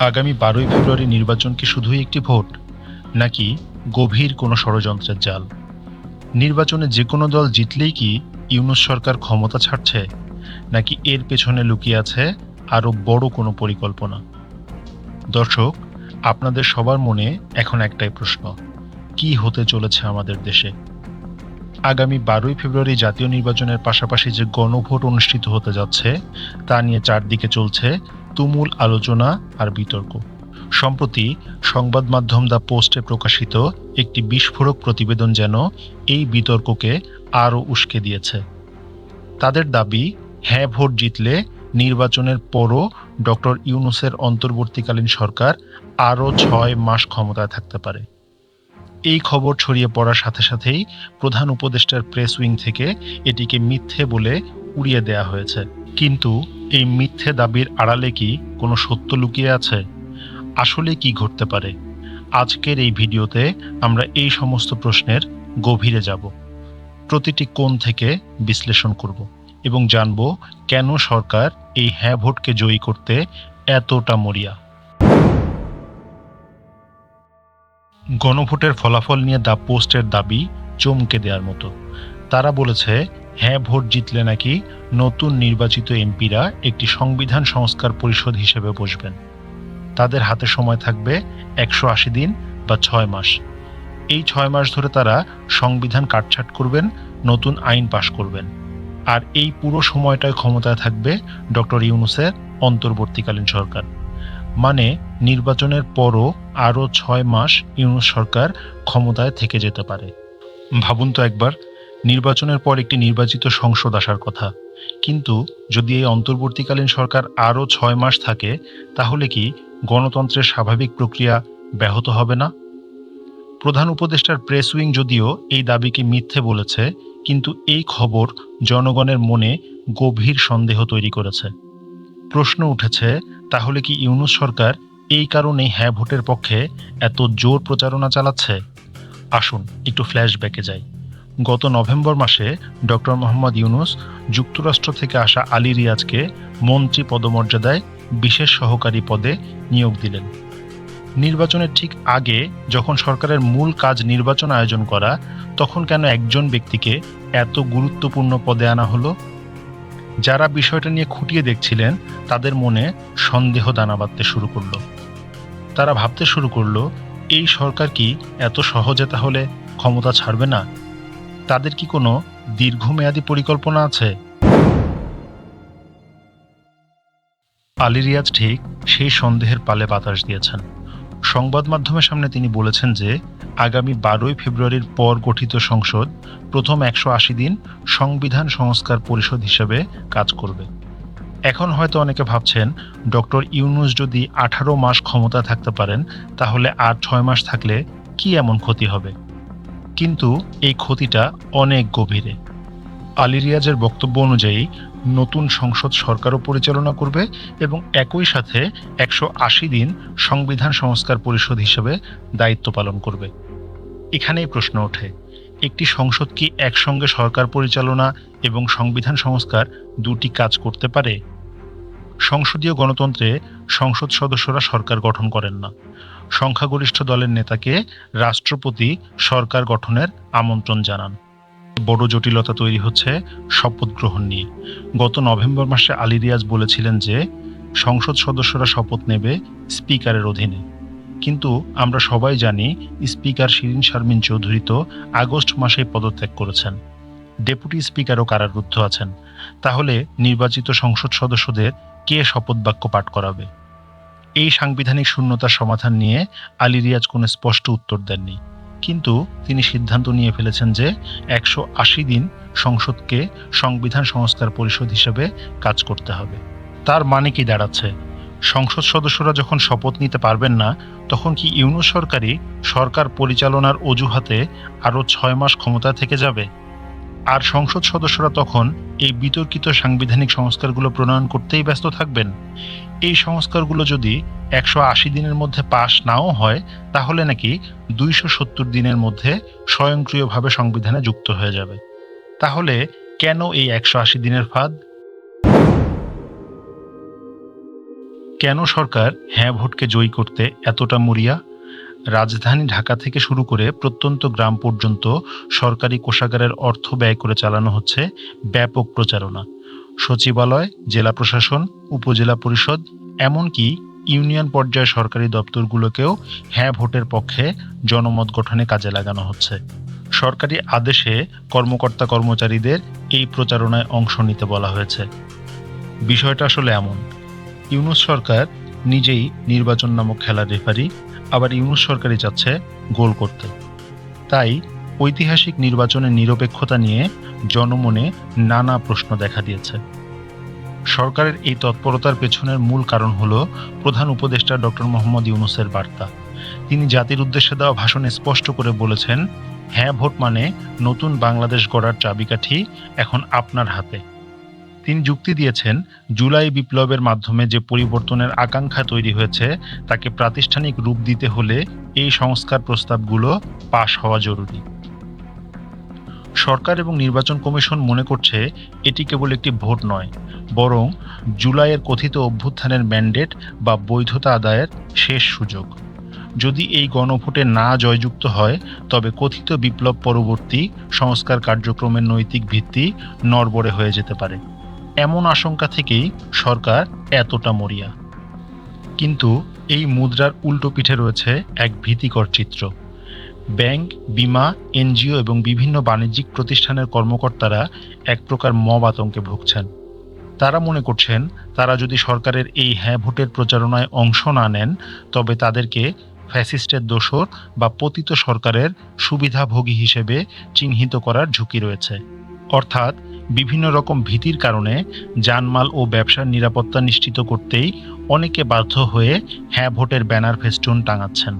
আগামী ১২ই ফেব্রুয়ারি নির্বাচন কি শুধুই একটি ভোট, নাকি গভীর কোনো ষড়যন্ত্রের জাল? নির্বাচনে যে কোনো দল জিতলেই কি ইউনূস সরকার ক্ষমতা ছাড়ছে, নাকি এর পেছনে লুকিয়ে আছে আরও বড় কোনো পরিকল্পনা? দর্শক, আপনাদের সবার মনে এখন একটাই প্রশ্ন: কি হতে চলেছে আমাদের দেশে? আগামী ১২ই ফেব্রুয়ারি জাতীয় নির্বাচনের পাশাপাশি যে গণভোট অনুষ্ঠিত হতে যাচ্ছে, তা নিয়ে চারদিকে চলছে তুমুল আলোচনা আর বিতর্ক। সম্প্রতি সংবাদ মাধ্যম দ্য পোস্টে প্রকাশিত একটি বিস্ফোরক প্রতিবেদন যেন এই বিতর্ককে আরও উস্কে দিয়েছে। তাদের দাবি, হ্যাঁ ভোট জিতলে নির্বাচনের পরও ডক্টর ইউনূসের অন্তর্বর্তীকালীন সরকার আরও ৬ মাস ক্ষমতায় থাকতে পারে। এই খবর ছড়িয়ে পড়ার সাথে সাথেই প্রধান উপদেষ্টার প্রেস উইং থেকে এটিকে মিথ্যে বলে উড়িয়ে দেয়া হয়েছে। কিন্তু এই মিথ্যে দাবির আড়ালে কি কোনো সত্য লুকিয়ে আছে? আসলে কি ঘটতে পারে? আজকের এই ভিডিওতে আমরা এই সমস্ত প্রশ্নের গভীরে যাব, প্রতিটি কোণ থেকে বিশ্লেষণ করব এবং জানব কেন সরকার এই হ্যাঁ ভোটকে জয়ী করতে এতটা মরিয়া। গণভোটের ফলাফল নিয়ে দ্য পোস্টের দাবি চমকে দেওয়ার মতো। তারা বলেছে, হ্যাঁ ভোট জিতলে নাকি নতুন নির্বাচিত এমপিরা একটি সংবিধান সংস্কার পরিষদ হিসেবে বসবেন। তাদের হাতে সময় থাকবে ১৮০ দিন বা ৬ মাস। এই ৬ মাস ধরে তারা সংবিধান কাটছাঁট করবেন, নতুন আইন পাশ করবেন। আর এই পুরো সময়টায় ক্ষমতায় থাকবে ডক্টর ইউনূসের অন্তর্বর্তীকালীন সরকার। মানে নির্বাচনের পরও আরও ৬ মাস ইউনূস সরকার ক্ষমতায় থেকে যেতে পারে। ভাবুন তো একবার, নির্বাচনের পর একটি নির্বাচিত সংসদ আসার কথা, কিন্তু যদি এই অন্তর্বর্তীকালীন সরকার আরও ৬ মাস থাকে, তাহলে কি গণতন্ত্রের স্বাভাবিক প্রক্রিয়া ব্যাহত হবে না? প্রধান উপদেষ্টার প্রেস উইং যদিও এই দাবিকে মিথ্যে বলেছে, কিন্তু এই খবর জনগণের মনে গভীর সন্দেহ তৈরি করেছে। প্রশ্ন উঠেছে, তাহলে কি ইউনূস সরকার এই কারণেই হ্যাঁ ভোটের পক্ষে এত জোর প্রচারণা চালাচ্ছে? আসুন একটু ফ্ল্যাশব্যাকে যাই। গত নভেম্বর মাসে ডক্টর মোহাম্মদ ইউনূস যুক্তরাষ্ট্র থেকে আসা আলী রিয়াজকে মন্ত্রী পদমর্যাদায় বিশেষ সহকারী পদে নিয়োগ দিলেন। নির্বাচনের ঠিক আগে, যখন সরকারের মূল কাজ নির্বাচন আয়োজন করা, তখন কেন একজন ব্যক্তিকে এত গুরুত্বপূর্ণ পদে আনা হলো? যারা বিষয়টা নিয়ে খুঁটিয়ে দেখছিলেন, তাদের মনে সন্দেহ দানা বাঁধতে শুরু করলো। তারা ভাবতে শুরু করলো, এই সরকার কি এত সহজে তাহলে ক্ষমতা ছাড়বে না? তাদের কি কোনো দীর্ঘমেয়াদী পরিকল্পনা আছে? আলী রিয়াজ ঠিক সেই সন্দেহের পালে বাতাস দিয়েছেন। সংবাদ মাধ্যমের সামনে তিনি বলেছেন যে, আগামী ১২ই ফেব্রুয়ারির পর গঠিত সংসদ প্রথম ১৮০ দিন সংবিধান সংস্কার পরিষদ হিসেবে কাজ করবে। এখন হয়তো অনেকে ভাবছেন, ডক্টর ইউনূস যদি ১৮ মাস ক্ষমতা থাকতে পারেন, তাহলে আর ৬ মাস থাকলে কি এমন ক্ষতি হবে? কিন্তু এই ক্ষতিটা অনেক গভীরে। আলী রিয়াজের বক্তব্য অনুযায়ী নতুন সংসদ সরকারও পরিচালনা করবে এবং একই সাথে ১৮০ দিন সংবিধান সংস্কার পরিষদ হিসেবে দায়িত্ব পালন করবে। এখানেই প্রশ্ন ওঠে, একটি সংসদ কি একসঙ্গে সরকার পরিচালনা এবং সংবিধান সংস্কার দুটি কাজ করতে পারে? সংসদীয় গণতন্ত্রে সংসদ সদস্যরা সরকার গঠন করেন না। সংখ্যাগরিষ্ঠ দলের নেতাকে রাষ্ট্রপতি সরকার গঠনের আমন্ত্রণ জানান। বড় জটিলতা তৈরি হচ্ছে শপথ গ্রহণ নিয়ে। গত নভেম্বর মাসে আলী রিয়াজ বলেছিলেন যে, সংসদ সদস্যরা শপথ নেবে স্পিকারের অধীনে। কিন্তু আমরা সবাই জানি, স্পিকার শিরীন শারমিন চৌধুরী তো আগস্ট মাসেই পদত্যাগ করেছেন। ডেপুটি স্পিকারও কারারুদ্ধ আছেন। তাহলে নির্বাচিত সংসদ সদস্যদের কে শপথ বাক্য পাঠ করাবে? এই সাংবিধানিক শূন্যতার সমাধান নিয়ে আলী রিয়াজ কোনো স্পষ্ট উত্তর দেননি। কিন্তু তিনি সিদ্ধান্ত নিয়ে ফেলেছেন যে ১৮০ দিন সংসদকে সংবিধান সংস্কার পরিষদ হিসেবে কাজ করতে হবে। তার মানে কি দাঁড়াচ্ছে? সংসদ সদস্যরা যখন শপথ নিতে পারবেন না, তখন কি ইউনূস সরকারই সরকার পরিচালনার অজুহাতে আরও ৬ মাস ক্ষমতায় থেকে যাবে? আর সংসদ সদস্যরা তখন এই বিতর্কিত সাংবিধানিক সংস্কারগুলো প্রণয়ন করতেই ব্যস্ত থাকবেন। এই সংস্কারগুলো যদি ১৮০ দিনের মধ্যে পাশ নাও হয়, তাহলে নাকি ২৭০ দিনের মধ্যে স্বয়ংক্রিয়ভাবে সংবিধানে যুক্ত হয়ে যাবে। তাহলে কেন এই ১৮০ দিনের ফাঁদ? কেন সরকার হ্যাঁ ভোটকে জয়ী করতে এতটা মরিয়া? রাজধানী ঢাকা থেকে শুরু করে প্রত্যন্ত গ্রাম পর্যন্ত সরকারি কোষাগারের অর্থ ব্যয় করে চালানো হচ্ছে ব্যাপক প্রচারণা। সচিবালয়, জেলা প্রশাসন, উপজেলা পরিষদ, এমনকি ইউনিয়ন পর্যায়ে সরকারি দপ্তরগুলোকেও হ্যাঁ ভোটের পক্ষে জনমত গঠনে কাজে লাগানো হচ্ছে। সরকারি আদেশে কর্মকর্তা কর্মচারীদের এই প্রচারণায় অংশ নিতে বলা হয়েছে। বিষয়টা আসলে এমন, ইউনূস সরকার নিজেই নির্বাচন নামক খেলার রেফারি, আবার ইউনূস সরকারই চাচ্ছে গোল করতে। তাই ঐতিহাসিক নির্বাচনের নিরপেক্ষতা নিয়ে জনমনে নানা প্রশ্ন দেখা দিয়েছে। সরকারের এই তৎপরতার পেছনের মূল কারণ হল প্রধান উপদেষ্টা ডক্টর মোহাম্মদ ইউনূসের বার্তা। তিনি জাতির উদ্দেশ্যে দেওয়া ভাষণে স্পষ্ট করে বলেছেন, হ্যাঁ ভোট মানে নতুন বাংলাদেশ গড়ার চাবিকাঠি এখন আপনার হাতে। তিনি যুক্তি দিয়েছেন, জুলাই বিপ্লবের মাধ্যমে যে পরিবর্তনের আকাঙ্ক্ষা তৈরি হয়েছে তাকে প্রাতিষ্ঠানিক রূপ দিতে হলে এই সংস্কার প্রস্তাবগুলো পাশ হওয়া জরুরি। সরকার এবং নির্বাচন কমিশন মনে করছে এটি কেবল একটি ভোট নয়, বরং জুলাইয়ের কথিত অভ্যুত্থানের ম্যান্ডেট বা বৈধতা আদায়ের শেষ সুযোগ। যদি এই গণভোটে না জয়যুক্ত হয়, তবে কথিত বিপ্লব পরবর্তী সংস্কার কার্যক্রমের নৈতিক ভিত্তি নড়বড়ে হয়ে যেতে পারে। এমন আশঙ্কা থেকেই সরকার এতটা মরিয়া। কিন্তু এই মুদ্রার উল্টো পিঠে রয়েছে এক ভীতিকর চিত্র। ব্যাংক, বিমা, এনজিও এবং বিভিন্ন বাণিজ্যিক প্রতিষ্ঠানের কর্মকর্তারা এক প্রকার মব আতঙ্কে ভুগছেন। তারা মনে করছেন, তারা যদি সরকারের এই হ্যাঁ ভোটের প্রচারণায় অংশ না নেন, তবে তাদেরকে ফ্যাসিস্টের দোসর বা পতিত সরকারের সুবিধাভোগী হিসেবে চিহ্নিত করার ঝুঁকি রয়েছে। অর্থাৎ বিভিন্ন রকম ভীতির কারণে জানমাল ও ব্যবসার নিরাপত্তা নিশ্চিত করতেই অনেকে বাধ্য হয়ে হ্যাঁ ভোটের ব্যানার ফেস্টুন টাঙাচ্ছেন।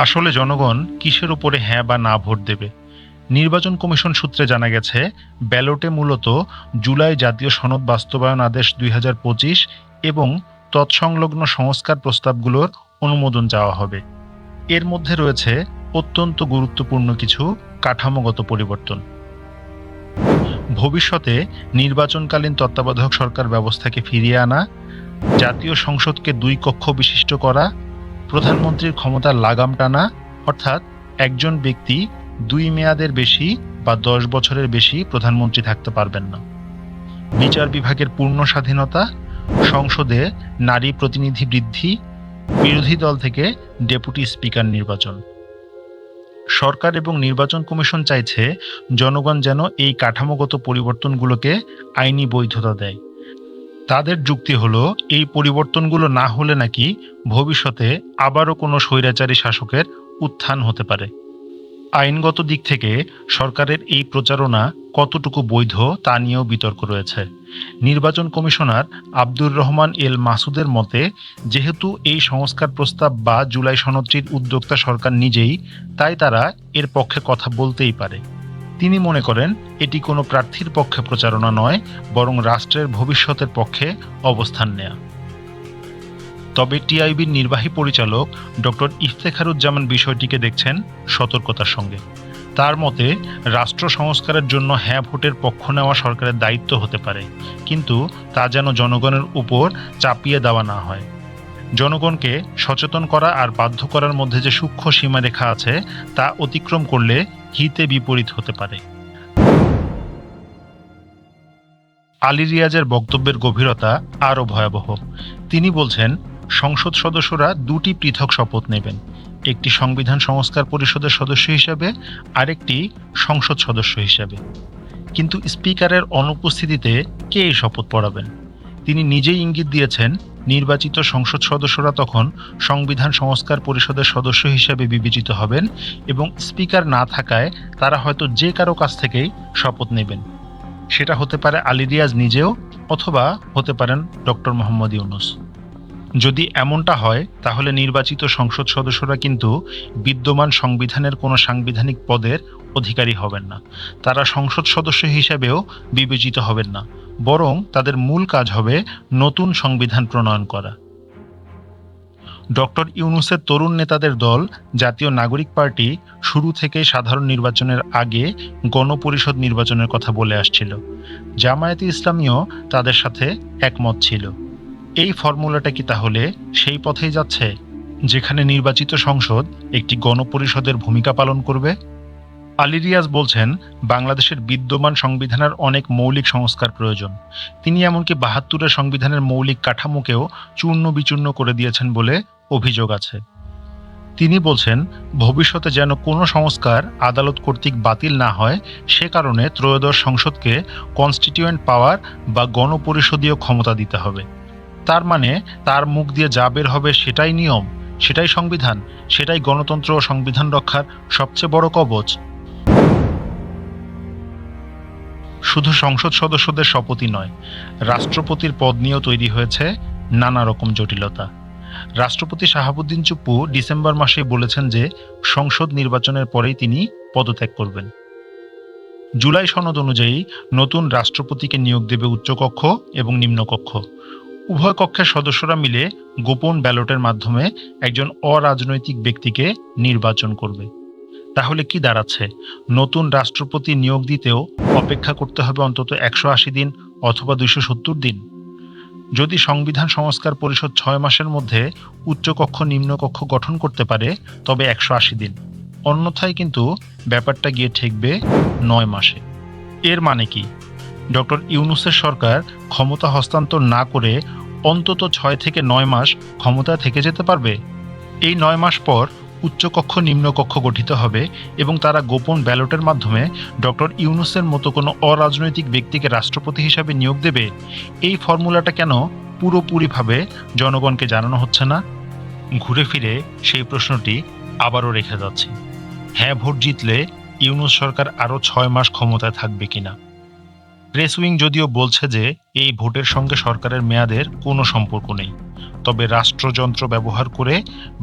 আসলে জনগণ কিসের উপরে হ্যাঁ বা না ভোট দেবে? নির্বাচন কমিশন সূত্রে জানা গেছে, ব্যালটে মূলত জুলাই জাতীয় সনদ বাস্তবায়ন আদেশ 2025 এবং তৎসংলগ্ন সংস্কার প্রস্তাবগুলোর অনুমোদন চাওয়া হবে। এর মধ্যে রয়েছে অত্যন্ত গুরুত্বপূর্ণ কিছু কাঠামোগত পরিবর্তন। ভবিষ্যতে নির্বাচনকালীন তত্ত্বাবধায়ক সরকার ব্যবস্থাকে ফিরিয়ে আনা, জাতীয় সংসদকে 2 কক্ষ বিশিষ্ট করা, প্রধানমন্ত্রীর ক্ষমতার লাগাম টানা, অর্থাৎ একজন ব্যক্তি 2 মেয়াদের বেশি বা 10 বছরের বেশি প্রধানমন্ত্রী থাকতে পারবেন না। বিচার বিভাগের পূর্ণ স্বাধীনতা, সংসদে নারী প্রতিনিধি বৃদ্ধি, বিরোধী দল থেকে ডেপুটি স্পিকার নির্বাচন। সরকার এবং নির্বাচন কমিশন চাইছে জনগণ যেন এই কাঠামোগত পরিবর্তনগুলোকে আইনি বৈধতা দেয়। তাদের যুক্তি হলো, এই পরিবর্তনগুলো না হলে নাকি ভবিষ্যতে আবারও কোনো স্বৈরাচারী শাসকের উত্থান হতে পারে। আইনগত দিক থেকে সরকারের এই প্রচারণা কতটুকু বৈধ তা নিয়েও বিতর্ক রয়েছে। নির্বাচন কমিশনার আব্দুর রহমান এল মাসুদের মতে, যেহেতু এই সংস্কার প্রস্তাব বা জুলাই সনদটির উদ্যোক্তা সরকার নিজেই, তাই তারা এর পক্ষে কথা বলতেই পারে। তিনি মনে করেন, এটি কোনো প্রার্থীর পক্ষে প্রচারণা নয়, বরং রাষ্ট্রের ভবিষ্যতের পক্ষে অবস্থান নেয়া। তবে টিআইবির নির্বাহী পরিচালক ডক্টর ইফতেখারুজ্জামান বিষয়টিকে দেখছেন সতর্কতার সঙ্গে। তার মতে, রাষ্ট্র সংস্কারের জন্য হ্যাঁ ভোটের পক্ষ নেওয়া সরকারের দায়িত্ব হতে পারে, কিন্তু তা যেন জনগণের উপর চাপিয়ে দেওয়া না হয়। জনগণকে সচেতন করা আর বাধ্য করার মধ্যে যে সূক্ষ্ম সীমারেখা আছে, তা অতিক্রম করলে হিতে বিপরীত হতে পারে। আলী রিয়াজের বক্তব্যের গভীরতা আরও ভয়াবহ। তিনি বলছেন, সংসদ সদস্যরা 2টি পৃথক শপথ নেবেন, একটি সংবিধান সংস্কার পরিষদের সদস্য হিসেবে, আরেকটি সংসদ সদস্য হিসেবে। কিন্তু স্পিকারের অনুপস্থিতিতে কে এই শপথ পড়াবেন? তিনি নিজেই ইঙ্গিত দিয়েছেন, নির্বাচিত সংসদ সদস্যরা তখন সংবিধান সংস্কার পরিষদের সদস্য হিসেবে বিবেচিত হবেন এবং স্পিকার না থাকায় তারা হয়তো যে কারো কাছ থেকেই শপথ নেবেন। সেটা হতে পারে আলী রিয়াজ নিজেও, অথবা হতে পারেন ডক্টর মোহাম্মদ ইউনূস। যদি এমনটা হয়, তাহলে নির্বাচিত সংসদ সদস্যরা কিন্তু বিদ্যমান সংবিধানের কোনো সাংবিধানিক পদের অধিকারী হবেন না। তারা সংসদ সদস্য হিসেবেও বিবেচিত হবেন না, বরং তাদের মূল কাজ হবে নতুন সংবিধান প্রণয়ন করা। ডক্টর ইউনূসের তরুণ নেতাদের দল জাতীয় নাগরিক পার্টি শুরু থেকেই সাধারণ নির্বাচনের আগে গণপরিষদ নির্বাচনের কথা বলে আসছিল। জামায়াতে ইসলামীও তাদের সাথে একমত ছিল। এই ফর্মুলাটা কি তাহলে সেই পথেই যাচ্ছে, যেখানে নির্বাচিত সংসদ একটি গণপরিষদের ভূমিকা পালন করবে? আলী রিয়াজ বলছেন, বাংলাদেশের বিদ্যমান সংবিধানের অনেক মৌলিক সংস্কার প্রয়োজন। তিনি এমনকি ৭২-এর সংবিধানের মৌলিক কাঠামোকেও চূর্ণ বিচূর্ণ করে দিয়েছেন বলে অভিযোগ আছে। তিনি বলছেন, ভবিষ্যতে যেন কোনো সংস্কার আদালত কর্তৃক বাতিল না হয়, সে কারণে ত্রয়োদশ সংসদকে কনস্টিটিউয়েন্ট পাওয়ার বা গণপরিষদীয় ক্ষমতা দিতে হবে। তার মানে তার মুখ দিয়ে যা বের হবে সেটাই নিয়ম, সেটাই সংবিধান, সেটাই গণতন্ত্র ও সংবিধান রক্ষার সবচেয়ে বড় কবচ। শুধু সংসদ সদস্যদের শপথই নয়, রাষ্ট্রপতির পদ নিয়েও তৈরি হয়েছে নানা রকম জটিলতা। রাষ্ট্রপতি শাহাবুদ্দিন চুপ্পু ডিসেম্বর মাসে বলেছেন যে সংসদ নির্বাচনের পরেই তিনি পদত্যাগ করবেন। জুলাই সনদ অনুযায়ী নতুন রাষ্ট্রপতিকে নিয়োগ দেবে উচ্চকক্ষ এবং নিম্নকক্ষ। উভয় কক্ষের সদস্যরা মিলে গোপন ব্যালটের মাধ্যমে একজন অরাজনৈতিক ব্যক্তিকে নির্বাচন করবে। তাহলে কি দাঁড়াচ্ছে? নতুন রাষ্ট্রপতি নিয়োগ দিতেও অপেক্ষা করতে হবে অন্তত ১৮০ দিন অথবা ২৭০ দিন। যদি সংবিধান সংস্কার পরিষদ ৬ মাসের মধ্যে উচ্চকক্ষ নিম্নকক্ষ গঠন করতে পারে, তবে ১৮০ দিন। অন্যথায় কিন্তু ব্যাপারটা গিয়ে ঠেকবে ৯ মাসে। এর মানে কি? ডক্টর ইউনূসের সরকার ক্ষমতা হস্তান্তর না করে অন্তত ৬ থেকে ৯ মাস ক্ষমতায় থেকে যেতে পারবে। এই ৯ মাস পর উচ্চকক্ষ নিম্নকক্ষ গঠিত হবে এবং তারা গোপন ব্যালটের মাধ্যমে ডক্টর ইউনূসের মতো কোনো অরাজনৈতিক ব্যক্তিকে রাষ্ট্রপতি হিসাবে নিয়োগ দেবে। এই ফর্মুলাটা কেন পুরোপুরিভাবে জনগণকে জানানো হচ্ছে না? ঘুরে ফিরে সেই প্রশ্নটি আবারও রেখে যাচ্ছি। হ্যাঁ ভোট জিতলে ইউনূস সরকার আরও ৬ মাস ক্ষমতায় থাকবে কিনা? প্রেস উইং যদিও বলছে যে এই ভোটের সঙ্গে সরকারের মেয়াদের কোনো সম্পর্ক নেই, তবে রাষ্ট্রযন্ত্র ব্যবহার করে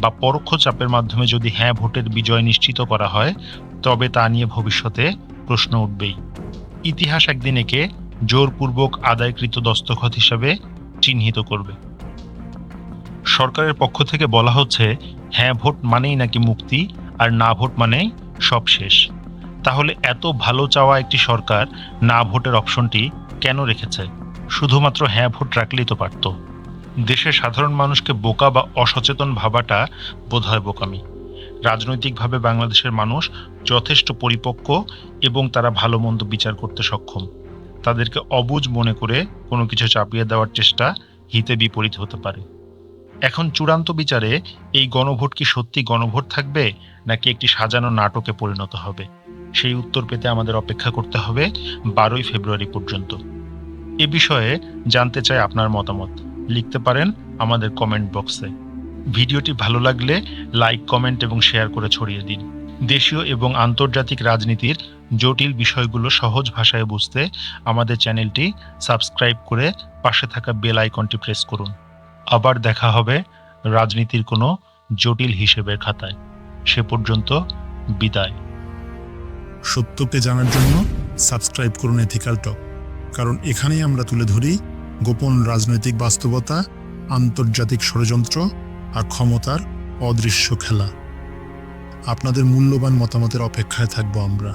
বা পরোক্ষ চাপের মাধ্যমে যদি হ্যাঁ ভোটের বিজয় নিশ্চিত করা হয়, তবে তা নিয়ে ভবিষ্যতে প্রশ্ন উঠবেই। ইতিহাস একদিন একে জোরপূর্বক আদায়কৃত দস্তখত হিসাবে চিহ্নিত করবে। সরকারের পক্ষ থেকে বলা হচ্ছে, হ্যাঁ ভোট মানেই নাকি মুক্তি, আর না ভোট মানেই সব শেষ। তাহলে এত ভালো চাওয়া একটি সরকার না ভোটের অপশনটি কেন রেখেছে? শুধুমাত্র হ্যাঁ ভোট রাখলেই তো পারত। দেশের সাধারণ মানুষকে বোকা বা অসচেতন ভাবাটা বোধহয় বোকামি। রাজনৈতিকভাবে বাংলাদেশের মানুষ যথেষ্ট পরিপক্ক এবং তারা ভালো মন্দ বিচার করতে সক্ষম। তাদেরকে অবুঝ মনে করে কোনো কিছু চাপিয়ে দেওয়ার চেষ্টা হিতে বিপরীত হতে পারে। এখন চূড়ান্ত বিচারে এই গণভোট কি সত্যি গণভোট থাকবে, নাকি একটি সাজানো নাটকে পরিণত হবে? সেই উত্তর পেতে আমাদের অপেক্ষা করতে হবে ১২ই ফেব্রুয়ারি পর্যন্ত। এ বিষয়ে জানতে চাই আপনার মতামত। লিখতে পারেন আমাদের কমেন্ট বক্সে। ভিডিওটি ভালো লাগলে লাইক, কমেন্ট এবং শেয়ার করে ছড়িয়ে দিন। দেশীয় এবং আন্তর্জাতিক রাজনীতির জটিল বিষয়গুলো সহজ ভাষায় বুঝতে আমাদের চ্যানেলটি সাবস্ক্রাইব করে পাশে থাকা বেল আইকনটি প্রেস করুন। আবার দেখা হবে রাজনীতির কোনো জটিল হিসেবের খাতায়। সে পর্যন্ত বিদায়। সত্যকে জানার জন্য সাবস্ক্রাইব করুন এথিক্যাল টক, কারণ এখানেই আমরা তুলে ধরি গোপন রাজনৈতিক বাস্তবতা, আন্তর্জাতিক ষড়যন্ত্র আর ক্ষমতার অদৃশ্য খেলা। আপনাদের মূল্যবান মতামতের অপেক্ষায় থাকবো আমরা।